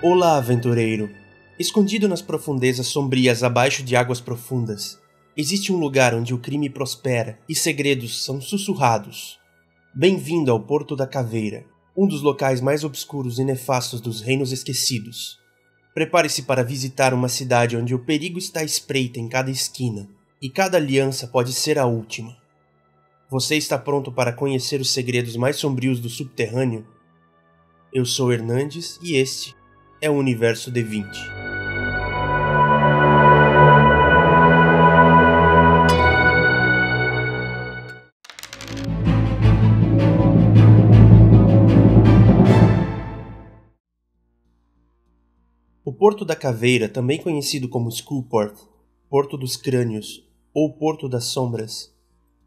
Olá, aventureiro! Escondido nas profundezas sombrias abaixo de águas profundas, existe um lugar onde o crime prospera e segredos são sussurrados. Bem-vindo ao Porto da Caveira, um dos locais mais obscuros e nefastos dos Reinos Esquecidos. Prepare-se para visitar uma cidade onde o perigo está à espreita em cada esquina, e cada aliança pode ser a última. Você está pronto para conhecer os segredos mais sombrios do subterrâneo? Eu sou Hernandes e este é o Universo D20. O Porto da Caveira, também conhecido como Skullport, Porto dos Crânios ou Porto das Sombras,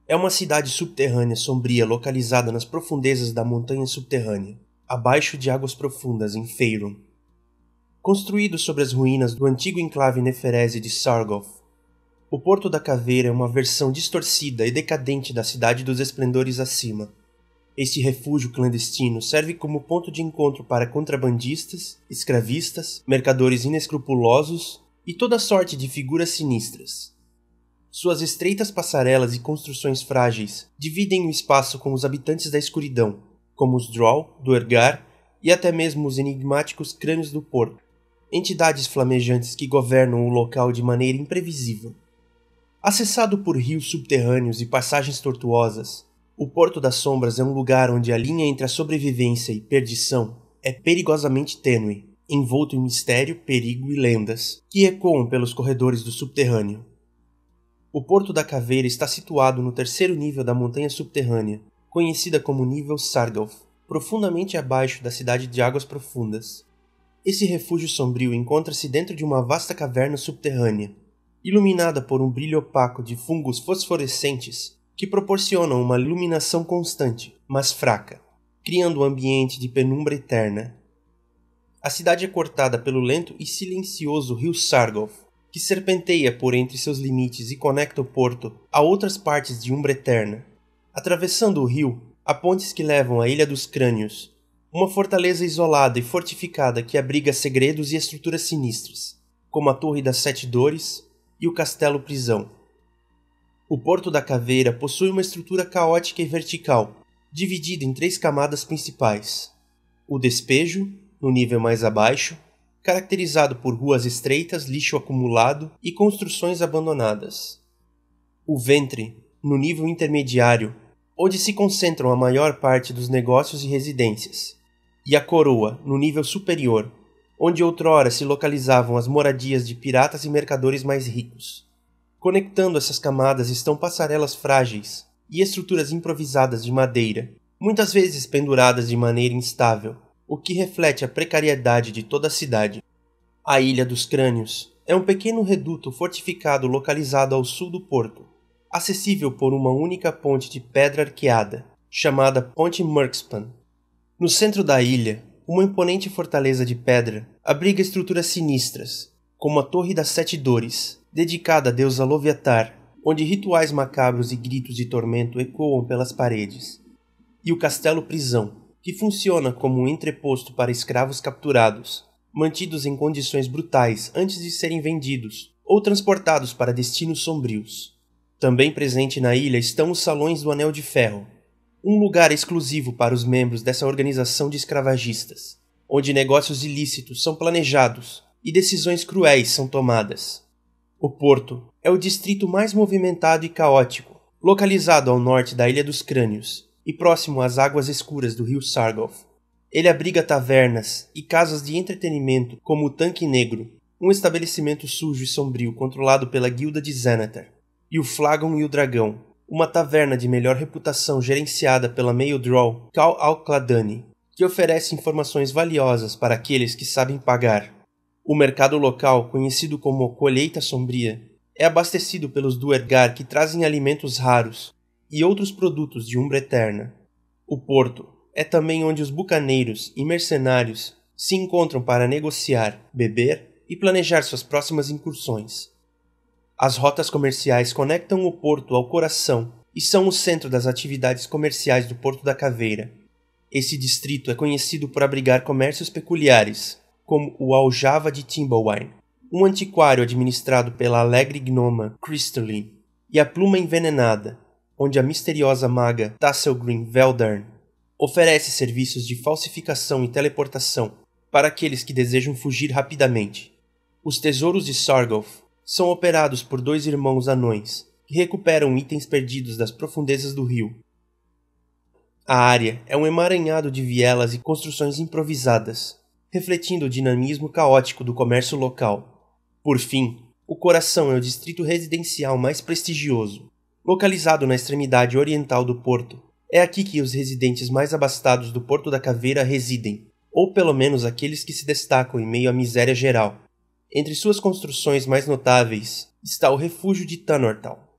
é uma cidade subterrânea sombria localizada nas profundezas da montanha subterrânea, abaixo de águas profundas em Faerûn. Construído sobre as ruínas do antigo enclave Neferese de Sargoth, o Porto da Caveira é uma versão distorcida e decadente da Cidade dos Esplendores acima. Este refúgio clandestino serve como ponto de encontro para contrabandistas, escravistas, mercadores inescrupulosos e toda sorte de figuras sinistras. Suas estreitas passarelas e construções frágeis dividem o espaço com os habitantes da escuridão, como os Drow, Duergar e até mesmo os enigmáticos Crânios do Porto, entidades flamejantes que governam o local de maneira imprevisível. Acessado por rios subterrâneos e passagens tortuosas, o Porto das Sombras é um lugar onde a linha entre a sobrevivência e perdição é perigosamente tênue, envolto em mistério, perigo e lendas, que ecoam pelos corredores do subterrâneo. O Porto da Caveira está situado no terceiro nível da montanha subterrânea, conhecida como nível Sargoth, profundamente abaixo da cidade de Águas Profundas. Esse refúgio sombrio encontra-se dentro de uma vasta caverna subterrânea, iluminada por um brilho opaco de fungos fosforescentes que proporcionam uma iluminação constante, mas fraca, criando um ambiente de penumbra eterna. A cidade é cortada pelo lento e silencioso rio Sargoth, que serpenteia por entre seus limites e conecta o porto a outras partes de Umbra Eterna. Atravessando o rio, há pontes que levam à Ilha dos Crânios, uma fortaleza isolada e fortificada que abriga segredos e estruturas sinistras, como a Torre das Sete Dores e o Castelo Prisão. O Porto da Caveira possui uma estrutura caótica e vertical, dividida em 3 camadas principais. O despejo, no nível mais abaixo, caracterizado por ruas estreitas, lixo acumulado e construções abandonadas. O ventre, no nível intermediário, onde se concentram a maior parte dos negócios e residências. E a coroa, no nível superior, onde outrora se localizavam as moradias de piratas e mercadores mais ricos. Conectando essas camadas estão passarelas frágeis e estruturas improvisadas de madeira, muitas vezes penduradas de maneira instável, o que reflete a precariedade de toda a cidade. A Ilha dos Crânios é um pequeno reduto fortificado localizado ao sul do porto, acessível por uma única ponte de pedra arqueada, chamada Ponte Murkspan. No centro da ilha, uma imponente fortaleza de pedra abriga estruturas sinistras, como a Torre das Sete Dores, dedicada à deusa Loviatar, onde rituais macabros e gritos de tormento ecoam pelas paredes, e o Castelo Prisão, que funciona como um entreposto para escravos capturados, mantidos em condições brutais antes de serem vendidos ou transportados para destinos sombrios. Também presente na ilha estão os Salões do Anel de Ferro, um lugar exclusivo para os membros dessa organização de escravagistas, onde negócios ilícitos são planejados e decisões cruéis são tomadas. O Porto é o distrito mais movimentado e caótico, localizado ao norte da Ilha dos Crânios e próximo às águas escuras do rio Sargoth. Ele abriga tavernas e casas de entretenimento como o Tanque Negro, um estabelecimento sujo e sombrio controlado pela Guilda de Xanathar, e o Flagon e o Dragão, uma taverna de melhor reputação gerenciada pela meio-drow Cal Al-Cladani, que oferece informações valiosas para aqueles que sabem pagar. O mercado local, conhecido como Colheita Sombria, é abastecido pelos Duergar que trazem alimentos raros e outros produtos de Umbra Eterna. O porto é também onde os bucaneiros e mercenários se encontram para negociar, beber e planejar suas próximas incursões. As rotas comerciais conectam o porto ao coração e são o centro das atividades comerciais do Porto da Caveira. Esse distrito é conhecido por abrigar comércios peculiares, como o Aljava de Timbalwine, um antiquário administrado pela alegre gnoma Crystalline, e a Pluma Envenenada, onde a misteriosa maga Tasselgreen Veldern oferece serviços de falsificação e teleportação para aqueles que desejam fugir rapidamente. Os tesouros de Sargoth são operados por 2 irmãos anões, que recuperam itens perdidos das profundezas do rio. A área é um emaranhado de vielas e construções improvisadas, refletindo o dinamismo caótico do comércio local. Por fim, o coração é o distrito residencial mais prestigioso. Localizado na extremidade oriental do porto, é aqui que os residentes mais abastados do Porto da Caveira residem, ou pelo menos aqueles que se destacam em meio à miséria geral. Entre suas construções mais notáveis está o refúgio de Tanortal,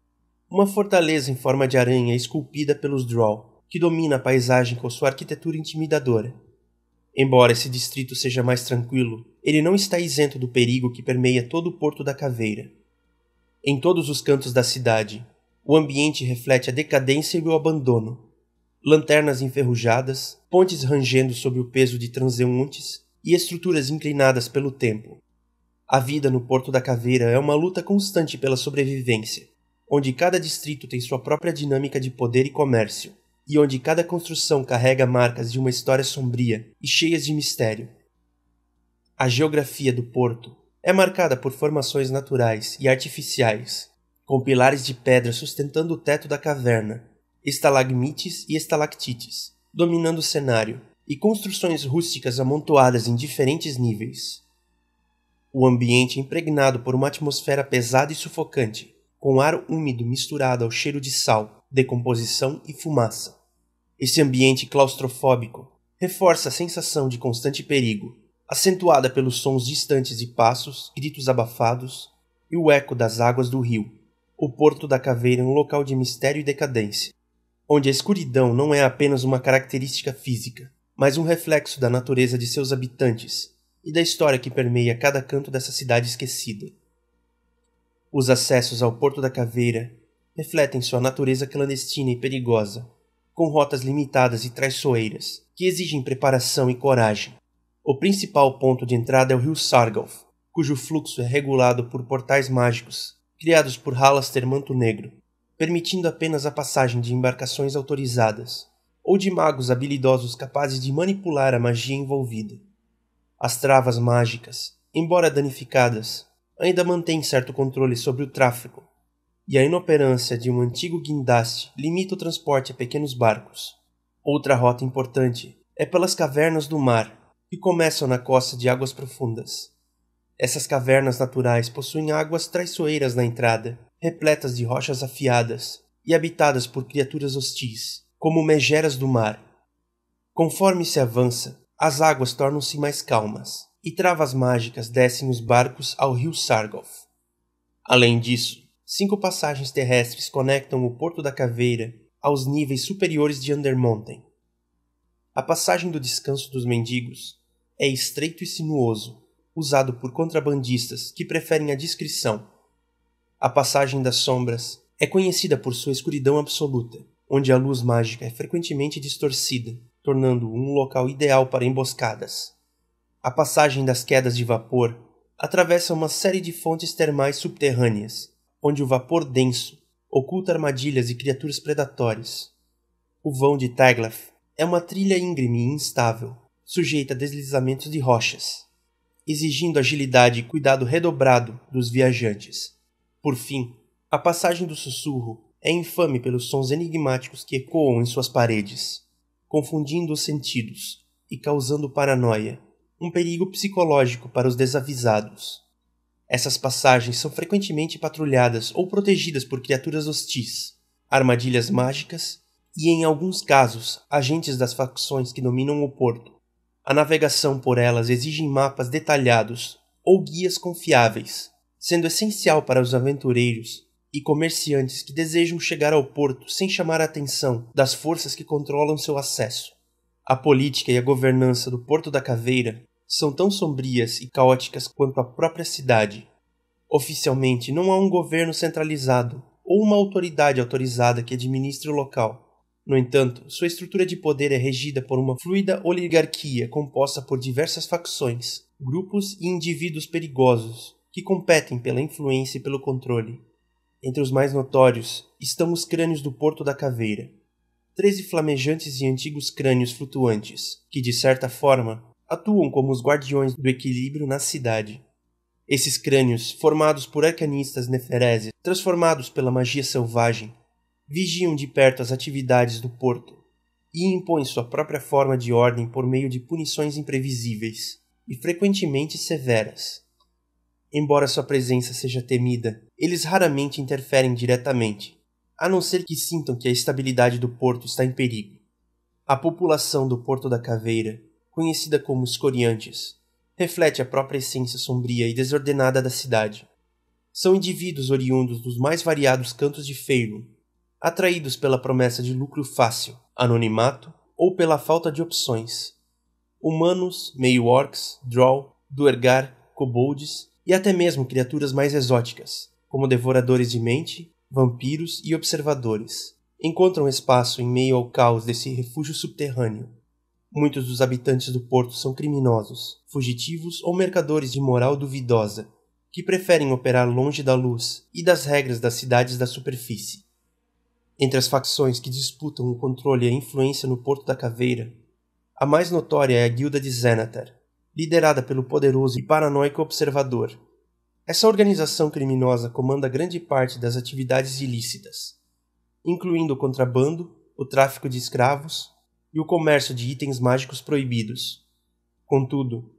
uma fortaleza em forma de aranha esculpida pelos Drow, que domina a paisagem com sua arquitetura intimidadora. Embora esse distrito seja mais tranquilo, ele não está isento do perigo que permeia todo o Porto da Caveira. Em todos os cantos da cidade, o ambiente reflete a decadência e o abandono. Lanternas enferrujadas, pontes rangendo sob o peso de transeuntes e estruturas inclinadas pelo tempo. A vida no Porto da Caveira é uma luta constante pela sobrevivência, onde cada distrito tem sua própria dinâmica de poder e comércio, e onde cada construção carrega marcas de uma história sombria e cheias de mistério. A geografia do porto é marcada por formações naturais e artificiais, com pilares de pedra sustentando o teto da caverna, estalagmites e estalactites, dominando o cenário, e construções rústicas amontoadas em diferentes níveis. O ambiente é impregnado por uma atmosfera pesada e sufocante, com ar úmido misturado ao cheiro de sal, decomposição e fumaça. Esse ambiente claustrofóbico reforça a sensação de constante perigo, acentuada pelos sons distantes de passos, gritos abafados e o eco das águas do rio. O Porto da Caveira é um local de mistério e decadência, onde a escuridão não é apenas uma característica física, mas um reflexo da natureza de seus habitantes e da história que permeia cada canto dessa cidade esquecida. Os acessos ao Porto da Caveira refletem sua natureza clandestina e perigosa, com rotas limitadas e traiçoeiras, que exigem preparação e coragem. O principal ponto de entrada é o rio Sargoth, cujo fluxo é regulado por portais mágicos, criados por Halaster Manto Negro, permitindo apenas a passagem de embarcações autorizadas, ou de magos habilidosos capazes de manipular a magia envolvida. As travas mágicas, embora danificadas, ainda mantêm certo controle sobre o tráfego, e a inoperância de um antigo guindaste limita o transporte a pequenos barcos. Outra rota importante é pelas cavernas do mar, que começam na costa de águas profundas. Essas cavernas naturais possuem águas traiçoeiras na entrada, repletas de rochas afiadas e habitadas por criaturas hostis, como megeras do mar. Conforme se avança, as águas tornam-se mais calmas, e travas mágicas descem os barcos ao rio Sargoth. Além disso, 5 passagens terrestres conectam o Porto da Caveira aos níveis superiores de Undermountain. A passagem do Descanso dos Mendigos é estreito e sinuoso, usado por contrabandistas que preferem a discrição. A Passagem das Sombras é conhecida por sua escuridão absoluta, onde a luz mágica é frequentemente distorcida, tornando-o um local ideal para emboscadas. A Passagem das Quedas de Vapor atravessa uma série de fontes termais subterrâneas, onde o vapor denso oculta armadilhas e criaturas predatórias. O Vão de Taglath é uma trilha íngreme e instável, sujeita a deslizamentos de rochas, exigindo agilidade e cuidado redobrado dos viajantes. Por fim, a Passagem do Sussurro é infame pelos sons enigmáticos que ecoam em suas paredes, confundindo os sentidos e causando paranoia, um perigo psicológico para os desavisados. Essas passagens são frequentemente patrulhadas ou protegidas por criaturas hostis, armadilhas mágicas e, em alguns casos, agentes das facções que dominam o porto. A navegação por elas exige mapas detalhados ou guias confiáveis, sendo essencial para os aventureiros e comerciantes que desejam chegar ao porto sem chamar a atenção das forças que controlam seu acesso. A política e a governança do Porto da Caveira são tão sombrias e caóticas quanto a própria cidade. Oficialmente não há um governo centralizado ou uma autoridade autorizada que administre o local, No entanto, sua estrutura de poder é regida por uma fluida oligarquia composta por diversas facções, grupos e indivíduos perigosos que competem pela influência e pelo controle. Entre os mais notórios estão os crânios do Porto da Caveira, 13 flamejantes e antigos crânios flutuantes, que de certa forma atuam como os guardiões do equilíbrio na cidade. Esses crânios, formados por arcanistas nefereses transformados pela magia selvagem, vigiam de perto as atividades do porto e impõem sua própria forma de ordem por meio de punições imprevisíveis e frequentemente severas. Embora sua presença seja temida, eles raramente interferem diretamente, a não ser que sintam que a estabilidade do porto está em perigo. A população do Porto da Caveira, conhecida como os Coriantes, reflete a própria essência sombria e desordenada da cidade. São indivíduos oriundos dos mais variados cantos de Faerûn, atraídos pela promessa de lucro fácil, anonimato ou pela falta de opções. Humanos, meio-orcs, drow, duergar, kobolds e até mesmo criaturas mais exóticas, como devoradores de mente, vampiros e observadores, encontram espaço em meio ao caos desse refúgio subterrâneo. Muitos dos habitantes do porto são criminosos, fugitivos ou mercadores de moral duvidosa, que preferem operar longe da luz e das regras das cidades da superfície. Entre as facções que disputam o controle e a influência no Porto da Caveira, a mais notória é a Guilda de Zenithar, liderada pelo poderoso e paranoico Observador. Essa organização criminosa comanda grande parte das atividades ilícitas, incluindo o contrabando, o tráfico de escravos e o comércio de itens mágicos proibidos. Contudo,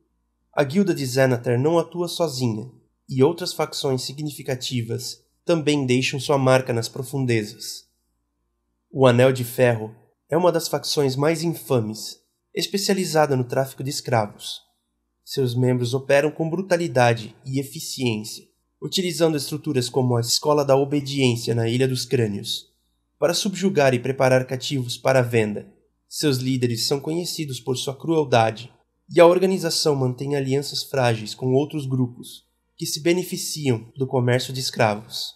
a Guilda de Zenithar não atua sozinha, e outras facções significativas também deixam sua marca nas profundezas. O Anel de Ferro é uma das facções mais infames, especializada no tráfico de escravos. Seus membros operam com brutalidade e eficiência, utilizando estruturas como a Escola da Obediência na Ilha dos Crânios, para subjugar e preparar cativos para a venda. Seus líderes são conhecidos por sua crueldade, e a organização mantém alianças frágeis com outros grupos que se beneficiam do comércio de escravos.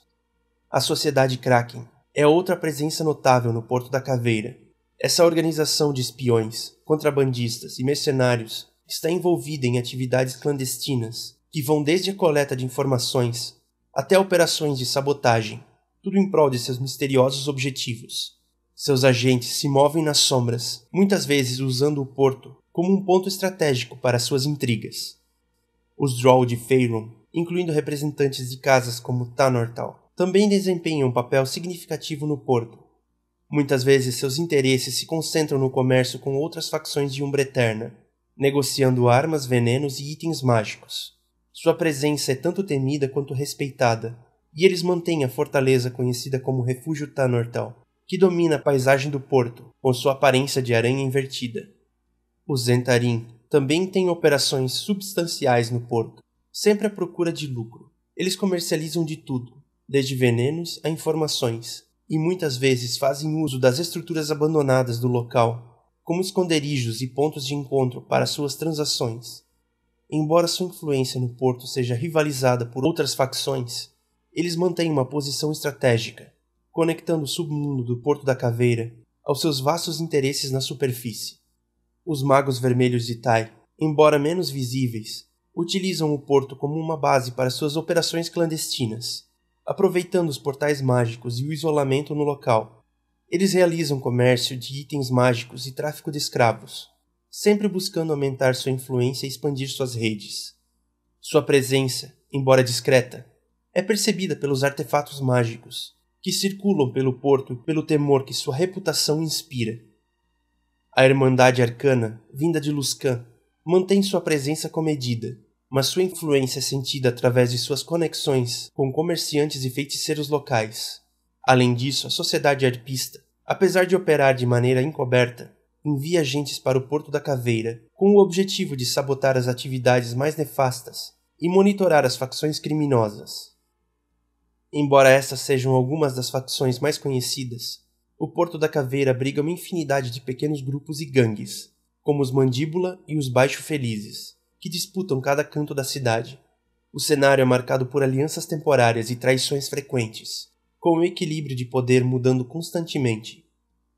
A Sociedade Kraken é outra presença notável no Porto da Caveira. Essa organização de espiões, contrabandistas e mercenários está envolvida em atividades clandestinas que vão desde a coleta de informações até operações de sabotagem, tudo em prol de seus misteriosos objetivos. Seus agentes se movem nas sombras, muitas vezes usando o porto como um ponto estratégico para suas intrigas. Os Drow de Faerûn, incluindo representantes de casas como Tanortal, também desempenham um papel significativo no porto. Muitas vezes seus interesses se concentram no comércio com outras facções de Umbra Eterna, negociando armas, venenos e itens mágicos. Sua presença é tanto temida quanto respeitada, e eles mantêm a fortaleza conhecida como Refúgio Tanortal, que domina a paisagem do porto, com sua aparência de aranha invertida. Os Zhentarim também têm operações substanciais no porto, sempre à procura de lucro. Eles comercializam de tudo, desde venenos a informações, e muitas vezes fazem uso das estruturas abandonadas do local, como esconderijos e pontos de encontro para suas transações. Embora sua influência no porto seja rivalizada por outras facções, eles mantêm uma posição estratégica, conectando o submundo do Porto da Caveira aos seus vastos interesses na superfície. Os Magos Vermelhos de Tai, embora menos visíveis, utilizam o porto como uma base para suas operações clandestinas, aproveitando os portais mágicos e o isolamento no local. Eles realizam comércio de itens mágicos e tráfico de escravos, sempre buscando aumentar sua influência e expandir suas redes. Sua presença, embora discreta, é percebida pelos artefatos mágicos, que circulam pelo porto pelo temor que sua reputação inspira. A Irmandade Arcana, vinda de Luskan, mantém sua presença comedida, mas sua influência é sentida através de suas conexões com comerciantes e feiticeiros locais. Além disso, a Sociedade Arpista, apesar de operar de maneira encoberta, envia agentes para o Porto da Caveira com o objetivo de sabotar as atividades mais nefastas e monitorar as facções criminosas. Embora essas sejam algumas das facções mais conhecidas, o Porto da Caveira abriga uma infinidade de pequenos grupos e gangues, como os Mandíbula e os Baixo Felizes, que disputam cada canto da cidade. O cenário é marcado por alianças temporárias e traições frequentes, com o equilíbrio de poder mudando constantemente.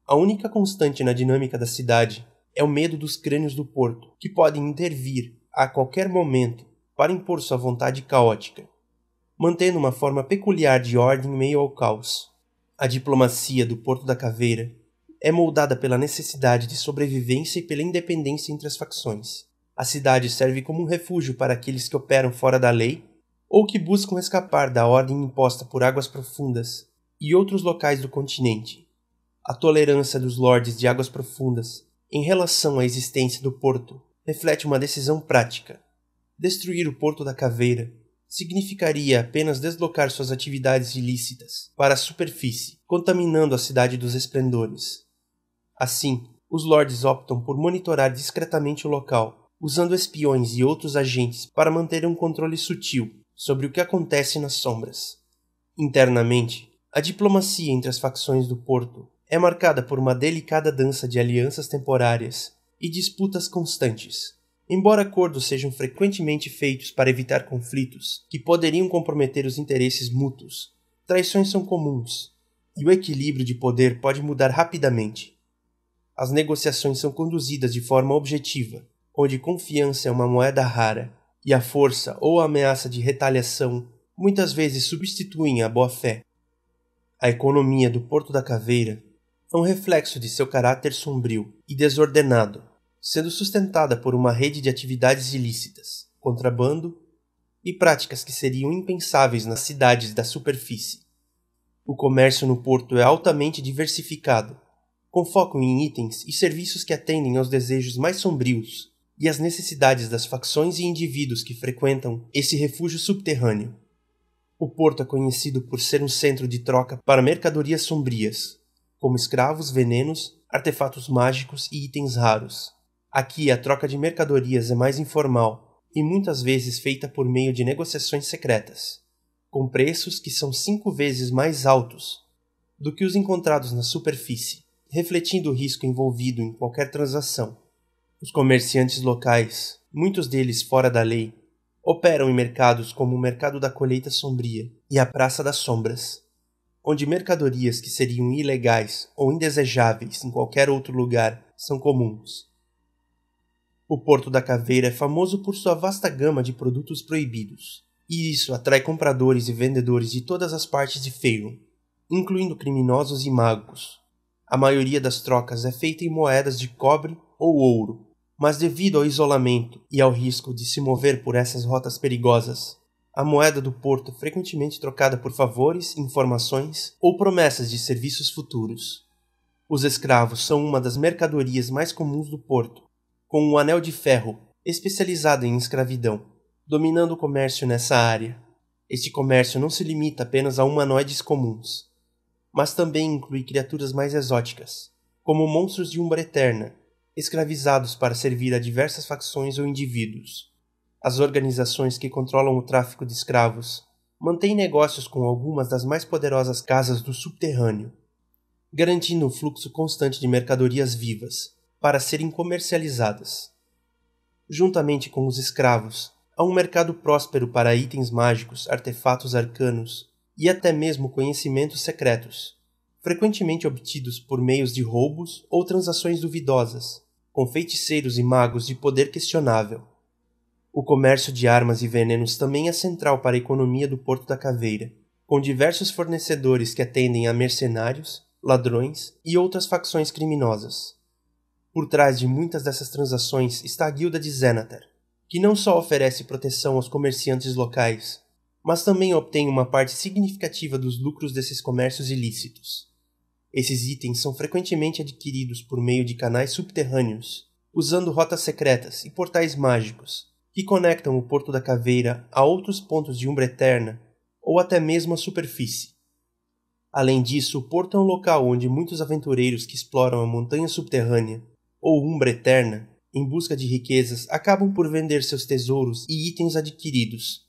A única constante na dinâmica da cidade é o medo dos crânios do porto, que podem intervir a qualquer momento para impor sua vontade caótica, mantendo uma forma peculiar de ordem em meio ao caos. A diplomacia do Porto da Caveira é moldada pela necessidade de sobrevivência e pela independência entre as facções. A cidade serve como um refúgio para aqueles que operam fora da lei ou que buscam escapar da ordem imposta por Águas Profundas e outros locais do continente. A tolerância dos lordes de Águas Profundas em relação à existência do porto reflete uma decisão prática. Destruir o Porto da Caveira significaria apenas deslocar suas atividades ilícitas para a superfície, contaminando a Cidade dos Esplendores. Assim, os lordes optam por monitorar discretamente o local, usando espiões e outros agentes para manter um controle sutil sobre o que acontece nas sombras. Internamente, a diplomacia entre as facções do porto é marcada por uma delicada dança de alianças temporárias e disputas constantes. Embora acordos sejam frequentemente feitos para evitar conflitos que poderiam comprometer os interesses mútuos, traições são comuns, e o equilíbrio de poder pode mudar rapidamente. As negociações são conduzidas de forma objetiva, onde confiança é uma moeda rara, e a força ou a ameaça de retaliação muitas vezes substituem a boa-fé. A economia do Porto da Caveira é um reflexo de seu caráter sombrio e desordenado, sendo sustentada por uma rede de atividades ilícitas, contrabando e práticas que seriam impensáveis nas cidades da superfície. O comércio no porto é altamente diversificado, com foco em itens e serviços que atendem aos desejos mais sombrios e às necessidades das facções e indivíduos que frequentam esse refúgio subterrâneo. O porto é conhecido por ser um centro de troca para mercadorias sombrias, como escravos, venenos, artefatos mágicos e itens raros. Aqui a troca de mercadorias é mais informal e muitas vezes feita por meio de negociações secretas, com preços que são 5 vezes mais altos do que os encontrados na superfície, refletindo o risco envolvido em qualquer transação. Os comerciantes locais, muitos deles fora da lei, operam em mercados como o Mercado da Colheita Sombria e a Praça das Sombras, onde mercadorias que seriam ilegais ou indesejáveis em qualquer outro lugar são comuns. O Porto da Caveira é famoso por sua vasta gama de produtos proibidos, e isso atrai compradores e vendedores de todas as partes de Faerûn, incluindo criminosos e magos. A maioria das trocas é feita em moedas de cobre ou ouro, mas devido ao isolamento e ao risco de se mover por essas rotas perigosas, a moeda do porto é frequentemente trocada por favores, informações ou promessas de serviços futuros. Os escravos são uma das mercadorias mais comuns do porto, com um anel de ferro especializado em escravidão, dominando o comércio nessa área. Este comércio não se limita apenas a humanoides comuns, mas também inclui criaturas mais exóticas, como monstros de Umbra Eterna, escravizados para servir a diversas facções ou indivíduos. As organizações que controlam o tráfico de escravos mantêm negócios com algumas das mais poderosas casas do subterrâneo, garantindo um fluxo constante de mercadorias vivas para serem comercializadas. Juntamente com os escravos, há um mercado próspero para itens mágicos, artefatos arcanos e até mesmo conhecimentos secretos, frequentemente obtidos por meios de roubos ou transações duvidosas, com feiticeiros e magos de poder questionável. O comércio de armas e venenos também é central para a economia do Porto da Caveira, com diversos fornecedores que atendem a mercenários, ladrões e outras facções criminosas. Por trás de muitas dessas transações está a Guilda de Zenithar, que não só oferece proteção aos comerciantes locais, mas também obtém uma parte significativa dos lucros desses comércios ilícitos. Esses itens são frequentemente adquiridos por meio de canais subterrâneos, usando rotas secretas e portais mágicos, que conectam o Porto da Caveira a outros pontos de Umbra Eterna ou até mesmo a superfície. Além disso, o porto é um local onde muitos aventureiros que exploram a montanha subterrânea ou Umbra Eterna em busca de riquezas acabam por vender seus tesouros e itens adquiridos,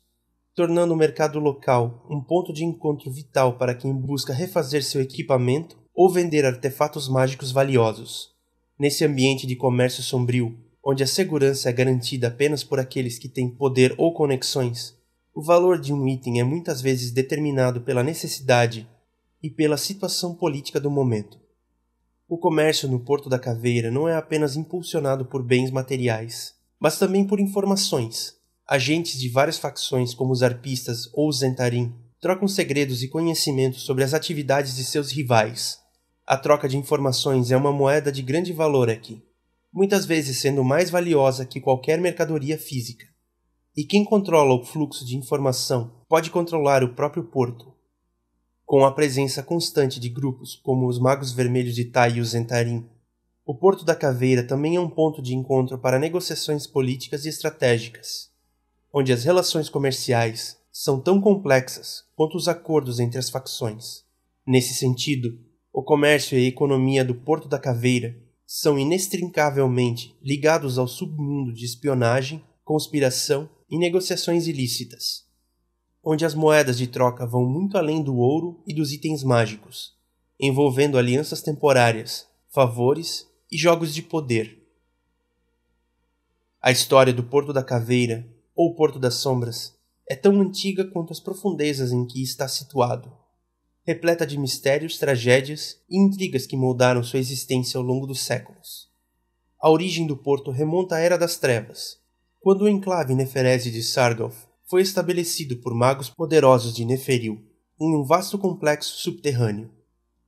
tornando o mercado local um ponto de encontro vital para quem busca refazer seu equipamento ou vender artefatos mágicos valiosos. Nesse ambiente de comércio sombrio, onde a segurança é garantida apenas por aqueles que têm poder ou conexões, o valor de um item é muitas vezes determinado pela necessidade e pela situação política do momento. O comércio no Porto da Caveira não é apenas impulsionado por bens materiais, mas também por informações. Agentes de várias facções, como os arpistas ou os Zentarim, trocam segredos e conhecimentos sobre as atividades de seus rivais. A troca de informações é uma moeda de grande valor aqui, muitas vezes sendo mais valiosa que qualquer mercadoria física. E quem controla o fluxo de informação pode controlar o próprio porto. Com a presença constante de grupos como os Magos Vermelhos de Tai e os Zentarim, o Porto da Caveira também é um ponto de encontro para negociações políticas e estratégicas, onde as relações comerciais são tão complexas quanto os acordos entre as facções. Nesse sentido, o comércio e a economia do Porto da Caveira são inextricavelmente ligados ao submundo de espionagem, conspiração e negociações ilícitas, onde as moedas de troca vão muito além do ouro e dos itens mágicos, envolvendo alianças temporárias, favores e jogos de poder. A história do Porto da Caveira, ou Porto das Sombras, é tão antiga quanto as profundezas em que está situado, repleta de mistérios, tragédias e intrigas que moldaram sua existência ao longo dos séculos. A origem do porto remonta à Era das Trevas, quando o enclave Neferese de Sargoth foi estabelecido por magos poderosos de Neferil em um vasto complexo subterrâneo.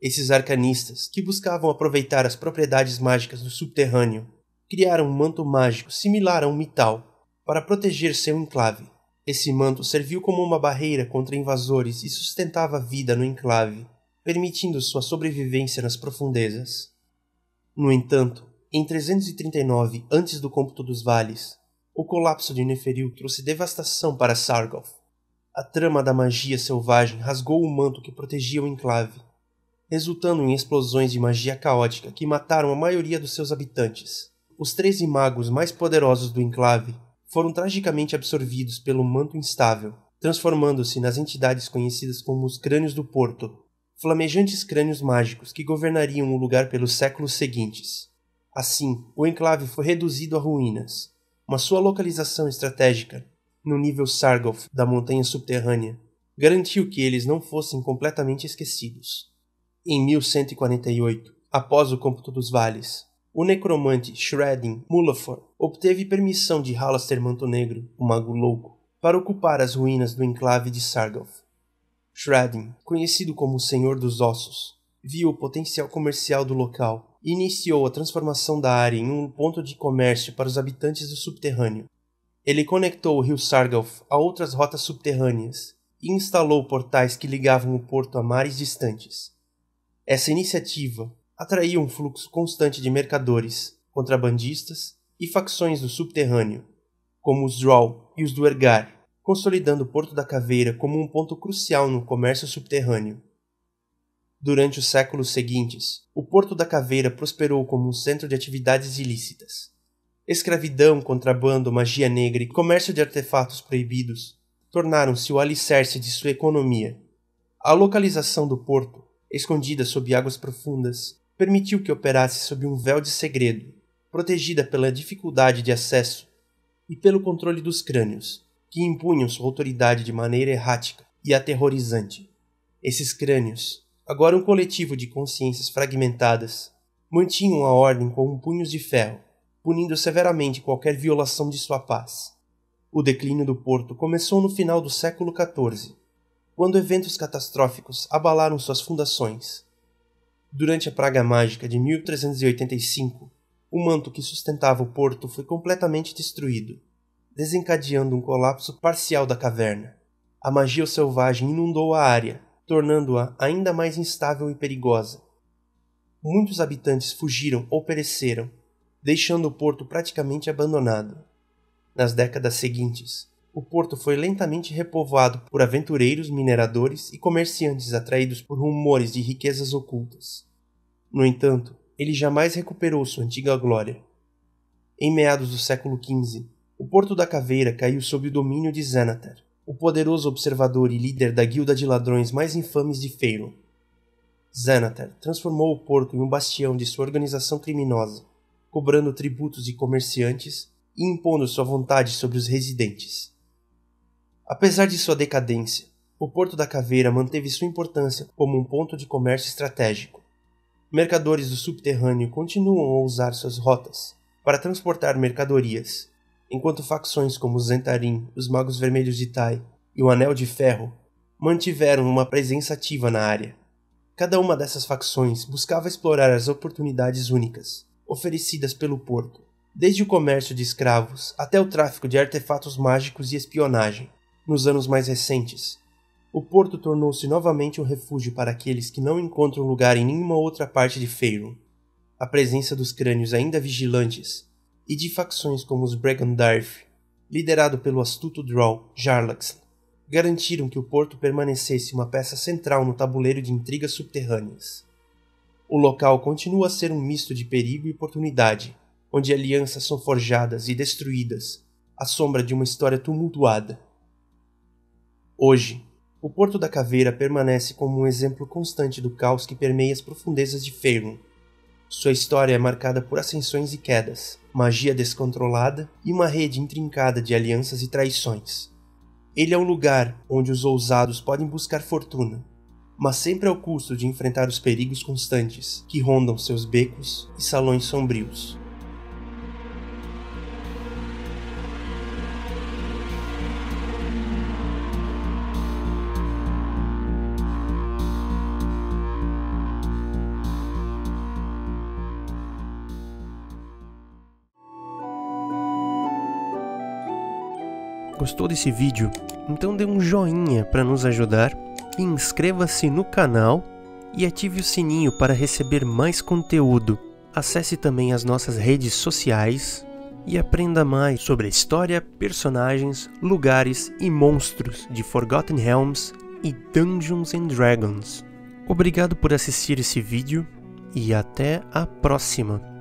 Esses arcanistas, que buscavam aproveitar as propriedades mágicas do subterrâneo, criaram um manto mágico similar a um mital para proteger seu enclave. Esse manto serviu como uma barreira contra invasores e sustentava a vida no enclave, permitindo sua sobrevivência nas profundezas. No entanto, em 339 antes do cômputo dos vales, o colapso de Neferil trouxe devastação para Sargoth. A trama da magia selvagem rasgou o manto que protegia o enclave, resultando em explosões de magia caótica que mataram a maioria dos seus habitantes. Os 13 magos mais poderosos do enclave foram tragicamente absorvidos pelo manto instável, transformando-se nas entidades conhecidas como os Crânios do Porto, flamejantes crânios mágicos que governariam o lugar pelos séculos seguintes. Assim, o enclave foi reduzido a ruínas, mas sua localização estratégica, no nível Sargoth da montanha subterrânea, garantiu que eles não fossem completamente esquecidos. Em 1148, após o cômputo dos vales, o necromante Shreddin Mullafor obteve permissão de Halaster Manto Negro, o Mago Louco, para ocupar as ruínas do enclave de Sargoth. Shreddin, conhecido como o Senhor dos Ossos, viu o potencial comercial do local e iniciou a transformação da área em um ponto de comércio para os habitantes do subterrâneo. Ele conectou o rio Sargoth a outras rotas subterrâneas e instalou portais que ligavam o porto a mares distantes. Essa iniciativa atraiu um fluxo constante de mercadores, contrabandistas e facções do subterrâneo, como os Drow e os Duergar, consolidando o Porto da Caveira como um ponto crucial no comércio subterrâneo. Durante os séculos seguintes, o Porto da Caveira prosperou como um centro de atividades ilícitas. Escravidão, contrabando, magia negra e comércio de artefatos proibidos tornaram-se o alicerce de sua economia. A localização do porto, escondida sob águas profundas, permitiu que operasse sob um véu de segredo, protegida pela dificuldade de acesso e pelo controle dos crânios, que impunham sua autoridade de maneira errática e aterrorizante. Esses crânios, agora um coletivo de consciências fragmentadas, mantinham a ordem com punhos de ferro, punindo severamente qualquer violação de sua paz. O declínio do porto começou no final do século XIV, quando eventos catastróficos abalaram suas fundações. Durante a Praga Mágica de 1385, o manto que sustentava o porto foi completamente destruído, desencadeando um colapso parcial da caverna. A magia selvagem inundou a área, tornando-a ainda mais instável e perigosa. Muitos habitantes fugiram ou pereceram, deixando o porto praticamente abandonado. Nas décadas seguintes, o porto foi lentamente repovoado por aventureiros, mineradores e comerciantes atraídos por rumores de riquezas ocultas. No entanto, ele jamais recuperou sua antiga glória. Em meados do século XV, o Porto da Caveira caiu sob o domínio de Xanatar, o poderoso observador e líder da guilda de ladrões mais infames de Faerûn. Xanatar transformou o porto em um bastião de sua organização criminosa, cobrando tributos de comerciantes e impondo sua vontade sobre os residentes. Apesar de sua decadência, o Porto da Caveira manteve sua importância como um ponto de comércio estratégico. Mercadores do subterrâneo continuam a usar suas rotas para transportar mercadorias, enquanto facções como os Zentarim, os Magos Vermelhos de Tai e o Anel de Ferro mantiveram uma presença ativa na área. Cada uma dessas facções buscava explorar as oportunidades únicas oferecidas pelo porto, desde o comércio de escravos até o tráfico de artefatos mágicos e espionagem. Nos anos mais recentes, o porto tornou-se novamente um refúgio para aqueles que não encontram lugar em nenhuma outra parte de Faerûn. A presença dos crânios ainda vigilantes e de facções como os Bregandalf, liderado pelo astuto Drow Jarlaxle, garantiram que o porto permanecesse uma peça central no tabuleiro de intrigas subterrâneas. O local continua a ser um misto de perigo e oportunidade, onde alianças são forjadas e destruídas à sombra de uma história tumultuada. Hoje, o Porto da Caveira permanece como um exemplo constante do caos que permeia as profundezas de Faerûn. Sua história é marcada por ascensões e quedas, magia descontrolada e uma rede intrincada de alianças e traições. Ele é um lugar onde os ousados podem buscar fortuna, mas sempre ao custo de enfrentar os perigos constantes que rondam seus becos e salões sombrios. Gostou desse vídeo? Então dê um joinha para nos ajudar, inscreva-se no canal e ative o sininho para receber mais conteúdo. Acesse também as nossas redes sociais e aprenda mais sobre a história, personagens, lugares e monstros de Forgotten Realms e Dungeons & Dragons. Obrigado por assistir esse vídeo e até a próxima!